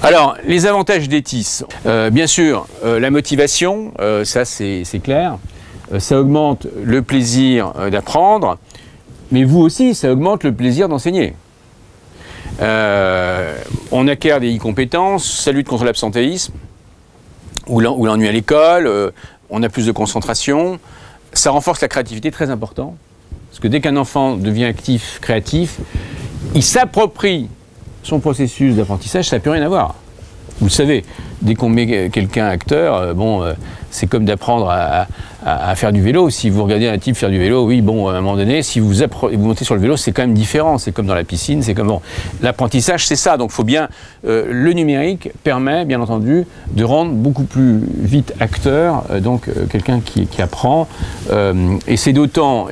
Alors, les avantages d'ETIS. Bien sûr, la motivation, ça c'est clair. Ça augmente le plaisir d'apprendre, mais vous aussi, ça augmente le plaisir d'enseigner. On acquiert des compétences, ça lutte contre l'absentéisme, ou l'ennui à l'école, on a plus de concentration, ça renforce la créativité, très important. Parce que dès qu'un enfant devient actif, créatif, il s'approprie son processus d'apprentissage, ça n'a plus rien à voir. Vous le savez, dès qu'on met quelqu'un acteur, c'est comme d'apprendre à faire du vélo. Si vous regardez un type faire du vélo, oui, bon, à un moment donné, si vous montez sur le vélo, c'est quand même différent. C'est comme dans la piscine, c'est comme... Bon, l'apprentissage, c'est ça. Donc, il faut bien... le numérique permet, bien entendu, de rendre beaucoup plus vite acteur, quelqu'un qui apprend. Et c'est d'autant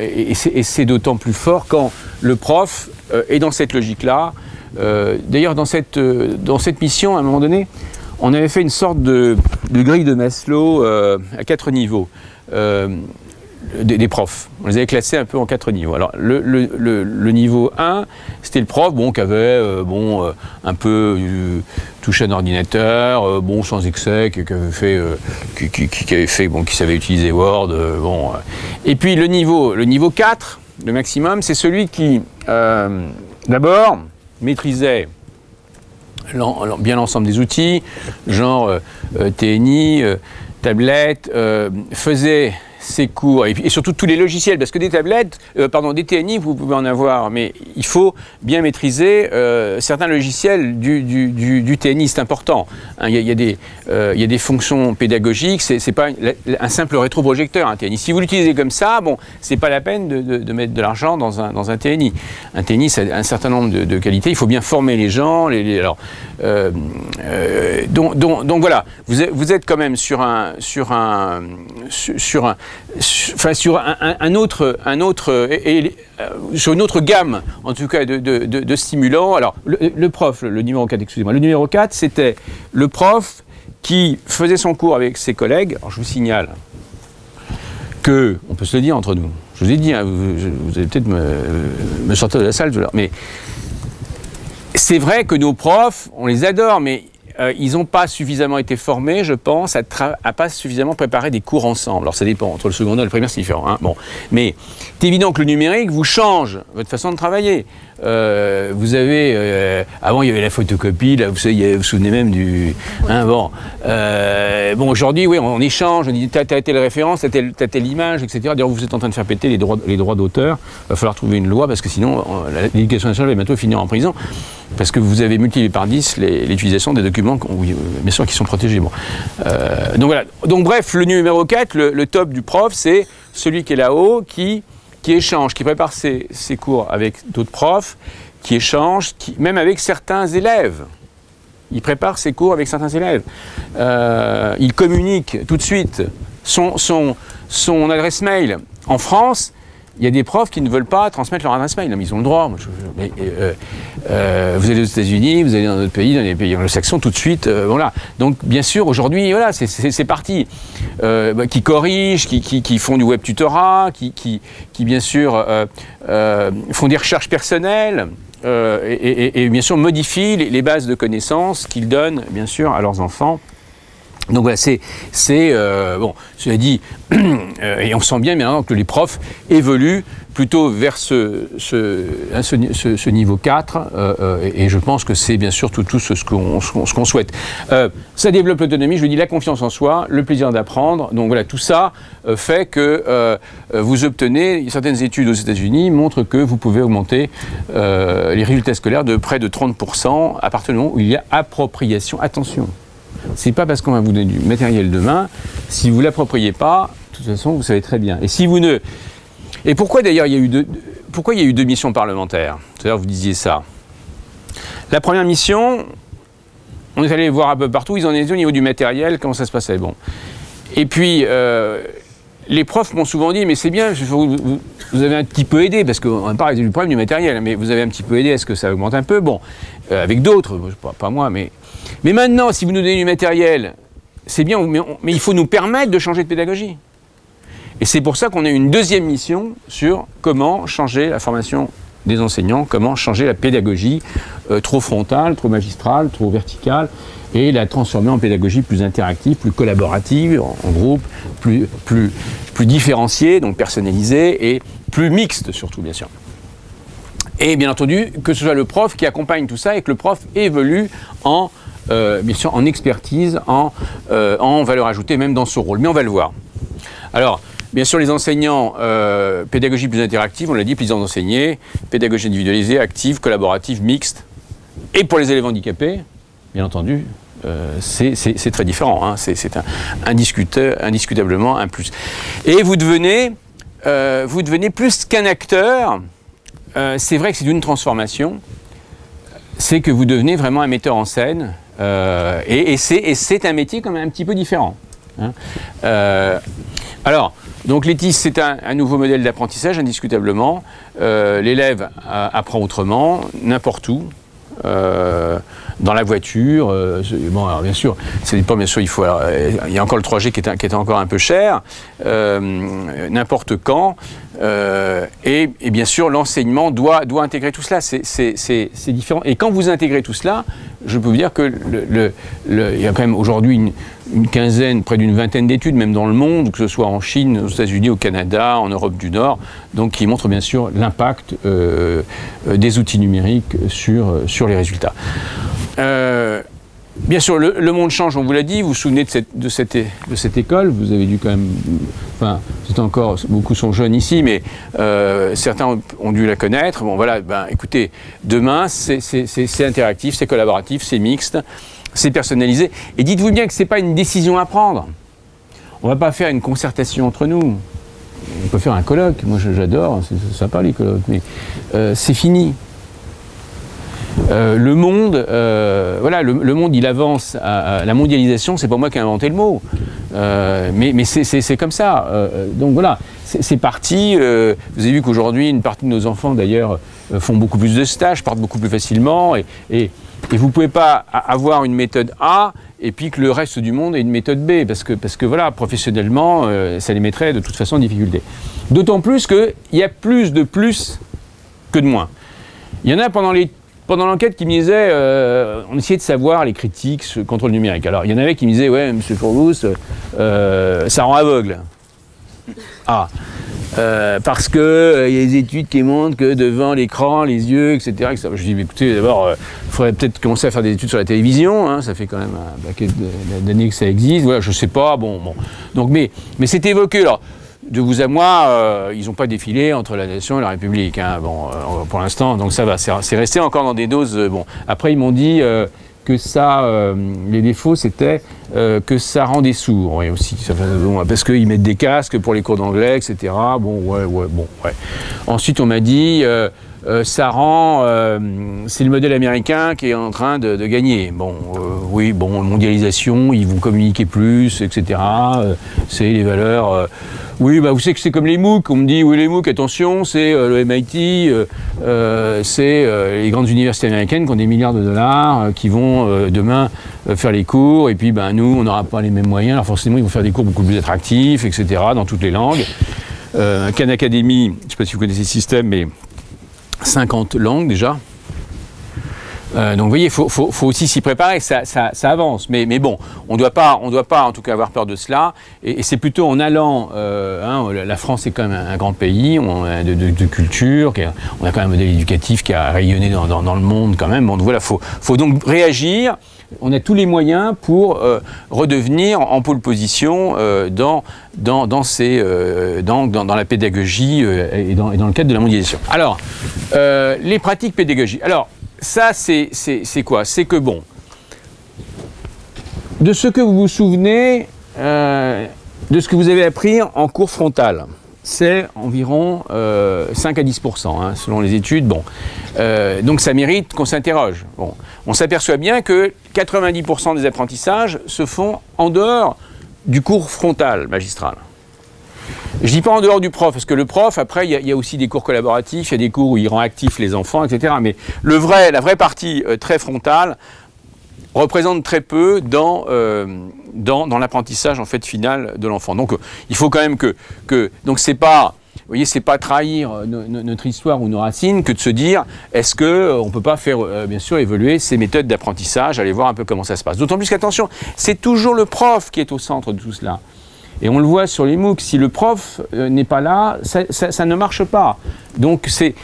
plus fort quand le prof est dans cette logique-là. D'ailleurs, dans cette mission, à un moment donné, on avait fait une sorte de grille de Maslow à 4 niveaux des profs. On les avait classés un peu en 4 niveaux. Alors, le niveau 1, c'était le prof qui avait un peu touché un ordinateur, sans excès, qui savait utiliser Word. Et puis, le niveau 4, le maximum, c'est celui qui, d'abord, maîtrisait bien l'ensemble des outils, genre TNI, tablette, faisait ses cours, et surtout tous les logiciels, parce que des TNI, vous pouvez en avoir, mais il faut bien maîtriser certains logiciels du TNI, c'est important. Il y a des fonctions pédagogiques, c'est pas un simple rétroprojecteur, un TNI. Si vous l'utilisez comme ça, c'est pas la peine de mettre de l'argent dans un TNI. Un TNI, c'est un certain nombre de qualités, il faut bien former les gens, donc voilà, vous êtes quand même sur sur une autre gamme, en tout cas, de stimulants. Alors, le prof, le numéro 4, excusez-moi, le numéro 4, c'était le prof qui faisait son cours avec ses collègues. Alors, je vous signale que, on peut se le dire entre nous, je vous ai dit, vous allez peut-être me sortir de la salle tout à l'heure, mais c'est vrai que nos profs, on les adore, mais ils n'ont pas suffisamment été formés, je pense, à pas suffisamment préparer des cours ensemble. Alors ça dépend, entre le secondaire et le primaire, c'est différent. Hein. Mais c'est évident que le numérique vous change votre façon de travailler. Vous avez... avant, il y avait la photocopie, là, vous vous souvenez même du... aujourd'hui, oui, on échange, on dit, t'as telle référence, t'as telle image, etc. D'ailleurs, vous êtes en train de faire péter les droits d'auteur. Il va falloir trouver une loi, parce que sinon, l'éducation nationale va bientôt finir en prison, parce que vous avez multiplié par 10 l'utilisation des documents, bien sûr, qui sont protégés. Donc voilà. Donc bref, le numéro 4, le top du prof, c'est celui qui est là-haut, qui échange, qui prépare ses cours avec d'autres profs, qui échange, même avec certains élèves. Il prépare ses cours avec certains élèves. Il communique tout de suite son adresse mail. En France, il y a des profs qui ne veulent pas transmettre leur adresse mail. Mais ils ont le droit. Vous allez aux États-Unis, vous allez dans d'autres pays, dans les pays anglo-saxons, tout de suite, voilà. Donc, bien sûr, aujourd'hui, voilà, c'est parti. Qui corrigent, qui font du web tutorat, qui bien sûr, font des recherches personnelles, et bien sûr, modifient les bases de connaissances qu'ils donnent, bien sûr, à leurs enfants. Donc voilà, cela dit, et on sent bien maintenant que les profs évoluent plutôt vers ce niveau 4, et je pense que c'est bien sûr tout ce qu'on souhaite. Ça développe l'autonomie, je vous dis, la confiance en soi, le plaisir d'apprendre. Donc voilà, tout ça fait que vous obtenez, certaines études aux États-Unis montrent que vous pouvez augmenter les résultats scolaires de près de 30% à partir du moment où il y a appropriation. Attention. C'est pas parce qu'on va vous donner du matériel demain, si vous ne l'appropriez pas, de toute façon, vous savez très bien. Et si vous ne... Et pourquoi d'ailleurs il y a eu deux missions parlementaires? Tout à l'heure, vous disiez ça. La première mission, on est allé voir un peu partout, ils en étaient au niveau du matériel, comment ça se passait. Et puis, les profs m'ont souvent dit, mais c'est bien, vous avez un petit peu aidé, parce qu'on parle du problème du matériel, mais vous avez un petit peu aidé, est-ce que ça augmente un peu? Avec d'autres, pas moi, mais maintenant, si vous nous donnez du matériel, c'est bien, mais il faut nous permettre de changer de pédagogie. Et c'est pour ça qu'on a une deuxième mission sur comment changer la formation des enseignants comment changer la pédagogie trop frontale, trop magistrale, trop verticale, et la transformer en pédagogie plus interactive, plus collaborative, en groupe, plus différenciée, donc personnalisée, et plus mixte surtout, bien sûr. Et bien entendu, que ce soit le prof qui accompagne tout ça et que le prof évolue bien sûr, en expertise, en valeur ajoutée, même dans son rôle. Mais on va le voir. Alors, bien sûr, les enseignants, pédagogie plus interactive, on l'a dit, plaisir d'enseigner, pédagogie individualisée, active, collaborative, mixte. Et pour les élèves handicapés, bien entendu, c'est très différent. Hein, c'est indiscutablement un plus. Et vous devenez plus qu'un acteur. C'est vrai que c'est une transformation. C'est que vous devenez vraiment un metteur en scène. Et c'est un métier quand même un petit peu différent. Hein. Alors, donc l'ETIS, c'est un nouveau modèle d'apprentissage, indiscutablement. L'élève apprend autrement, n'importe où. Dans la voiture, bon, alors bien sûr, ça dépend, bien sûr, il y a encore le 3G qui est encore un peu cher, n'importe quand, et bien sûr, l'enseignement doit intégrer tout cela, c'est différent. Et quand vous intégrez tout cela, je peux vous dire que il y a quand même aujourd'hui une quinzaine, près d'une vingtaine d'études, même dans le monde, que ce soit en Chine, aux États-Unis, au Canada, en Europe du Nord, donc qui montrent bien sûr l'impact des outils numériques sur les résultats. Bien sûr, le monde change, on vous l'a dit, vous vous souvenez de cette école, vous avez dû quand même, enfin, c'est encore, beaucoup sont jeunes ici, mais certains ont dû la connaître. Bon voilà, ben écoutez, demain, c'est interactif, c'est collaboratif, c'est mixte, c'est personnalisé. Et dites-vous bien que ce n'est pas une décision à prendre. On ne va pas faire une concertation entre nous. On peut faire un colloque, moi j'adore, c'est sympa les colloques, mais c'est fini. Le monde, voilà, le monde il avance à la mondialisation, c'est pas moi qui ai inventé le mot, mais c'est comme ça. Donc voilà, c'est parti. Vous avez vu qu'aujourd'hui, une partie de nos enfants d'ailleurs font beaucoup plus de stages, partent beaucoup plus facilement, et vous ne pouvez pas avoir une méthode A et puis que le reste du monde ait une méthode B, parce que voilà, professionnellement, ça les mettrait de toute façon en difficulté. D'autant plus qu'il y a plus de plus que de moins. Il y en a pendant l'enquête qui me disait, on essayait de savoir les critiques sur le contrôle numérique. Alors, il y en avait qui me disaient, ouais, monsieur Fourgous, ça rend aveugle. Ah, parce que y a des études qui montrent que devant l'écran, les yeux, etc. Je dis, écoutez, d'abord, il faudrait peut-être commencer à faire des études sur la télévision. Hein, ça fait quand même un paquet d'années que ça existe. Voilà, je sais pas, bon. Donc, mais c'est évoqué. Alors, de vous à moi, ils n'ont pas défilé entre la nation et la République. Hein. Bon, pour l'instant, donc ça va. C'est resté encore dans des doses. Bon, après, ils m'ont dit que ça, les défauts, c'était que ça rendait sourd. Oui, aussi, bon, parce qu'ils mettent des casques pour les cours d'anglais, etc. Bon, ouais. Ensuite, on m'a dit. Ça rend, c'est le modèle américain qui est en train de gagner. Bon, oui, bon, mondialisation, ils vont communiquer plus, etc. C'est les valeurs. Oui, bah vous savez que c'est comme les MOOC. On me dit, oui, les MOOC, attention, c'est le MIT, c'est les grandes universités américaines qui ont des milliards de dollars, qui vont demain faire les cours. Et puis, ben nous, on n'aura pas les mêmes moyens. Alors forcément, ils vont faire des cours beaucoup plus attractifs, etc. Dans toutes les langues. Khan Academy, je ne sais pas si vous connaissez ce système, mais 50 langues déjà. Donc vous voyez, il faut aussi s'y préparer, ça avance. Mais bon, on ne doit pas en tout cas avoir peur de cela. Et c'est plutôt en allant, la France est quand même un grand pays, on a de culture, on a quand même un modèle éducatif qui a rayonné dans le monde quand même. Bon, voilà, faut donc réagir. On a tous les moyens pour redevenir en pôle position dans la pédagogie et dans le cadre de la mondialisation. Alors, les pratiques pédagogiques. Alors, ça, c'est quoi? C'est que, bon, de ce que vous vous souvenez, de ce que vous avez appris en cours frontal, c'est environ 5 à 10%, hein, selon les études. Bon. Donc ça mérite qu'on s'interroge. Bon. On s'aperçoit bien que 90% des apprentissages se font en dehors du cours frontal magistral. Je ne dis pas en dehors du prof, parce que le prof, après, il y a aussi des cours collaboratifs, il y a des cours où il rend actifs les enfants, etc. Mais la vraie partie très frontale représente très peu dans l'apprentissage en fait final de l'enfant. Donc il faut quand même donc c'est pas, voyez, c'est pas trahir notre histoire ou nos racines que de se dire, est-ce qu'on ne peut pas faire, bien sûr, évoluer ces méthodes d'apprentissage, aller voir un peu comment ça se passe. D'autant plus qu'attention, c'est toujours le prof qui est au centre de tout cela. Et on le voit sur les MOOC, si le prof n'est pas là, ça ne marche pas. Donc c'est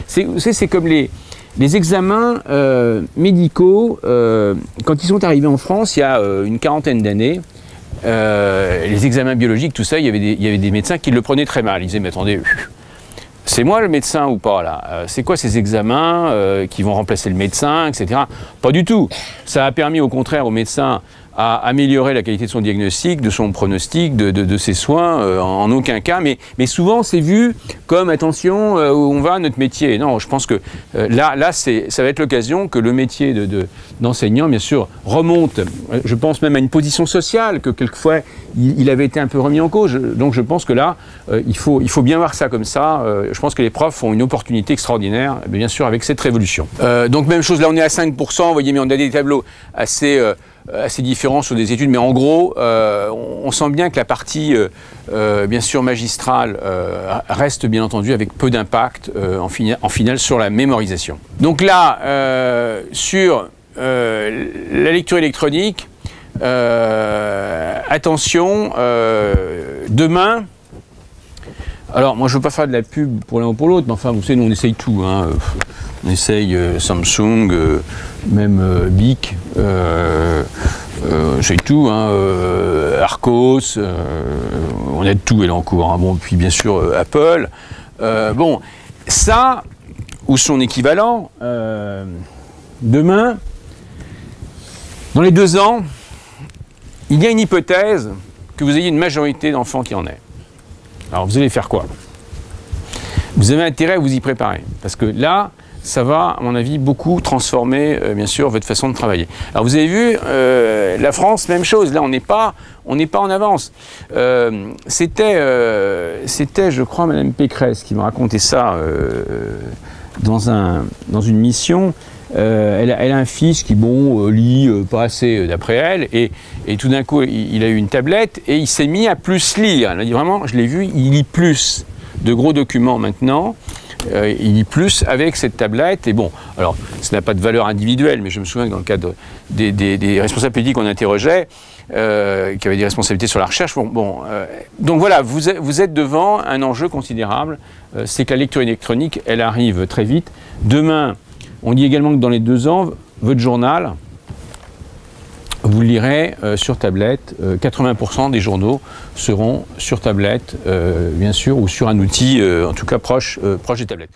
comme les examens médicaux, quand ils sont arrivés en France il y a une quarantaine d'années, les examens biologiques, tout ça, il y avait des médecins qui le prenaient très mal. Ils disaient, mais attendez, c'est moi le médecin ou pas là? C'est quoi ces examens qui vont remplacer le médecin, etc. Pas du tout. Ça a permis au contraire aux médecins à améliorer la qualité de son diagnostic, de son pronostic, de ses soins, en aucun cas. Mais souvent, c'est vu comme, attention, où on va, notre métier. Non, je pense que là ça va être l'occasion que le métier d'enseignant, bien sûr, remonte, je pense même à une position sociale, que quelquefois, il avait été un peu remis en cause. Donc je pense que là, il faut bien voir ça comme ça. Je pense que les profs ont une opportunité extraordinaire, bien sûr, avec cette révolution. Donc même chose, là on est à 5%, vous voyez, mais on a des tableaux assez différents sur des études, mais en gros, on sent bien que la partie, bien sûr, magistrale reste bien entendu avec peu d'impact en finale sur la mémorisation. Donc là, sur la lecture électronique, attention, demain, alors moi je ne veux pas faire de la pub pour l'un ou pour l'autre, mais enfin vous savez, nous on essaye tout, hein. On essaye Samsung, même Bic, j'essaye tout, hein, Arcos, on a de tout Elancourt, hein. Bon, puis bien sûr Apple. Bon, ça, ou son équivalent, demain, dans les 2 ans, il y a une hypothèse que vous ayez une majorité d'enfants qui en est. Alors vous allez faire quoi? Vous avez intérêt à vous y préparer, parce que là, ça va, à mon avis, beaucoup transformer, bien sûr, votre façon de travailler. Alors vous avez vu, la France, même chose, là on n'est pas en avance. C'était, je crois, Madame Pécresse qui me racontait ça dans une mission. Elle a un fils qui, bon, lit pas assez d'après elle, et tout d'un coup, il a eu une tablette, et il s'est mis à plus lire. Elle a dit vraiment, je l'ai vu, il lit plus de gros documents maintenant. Il lit plus avec cette tablette, et bon, alors, ça n'a pas de valeur individuelle, mais je me souviens que dans le cadre des responsables politiques qu'on interrogeait, qui avaient des responsabilités sur la recherche, donc voilà, vous êtes devant un enjeu considérable, c'est que la lecture électronique, elle arrive très vite. Demain, on dit également que dans les 2 ans, votre journal, vous le lirez sur tablette. 80% des journaux seront sur tablette, bien sûr, ou sur un outil, en tout cas proche des tablettes.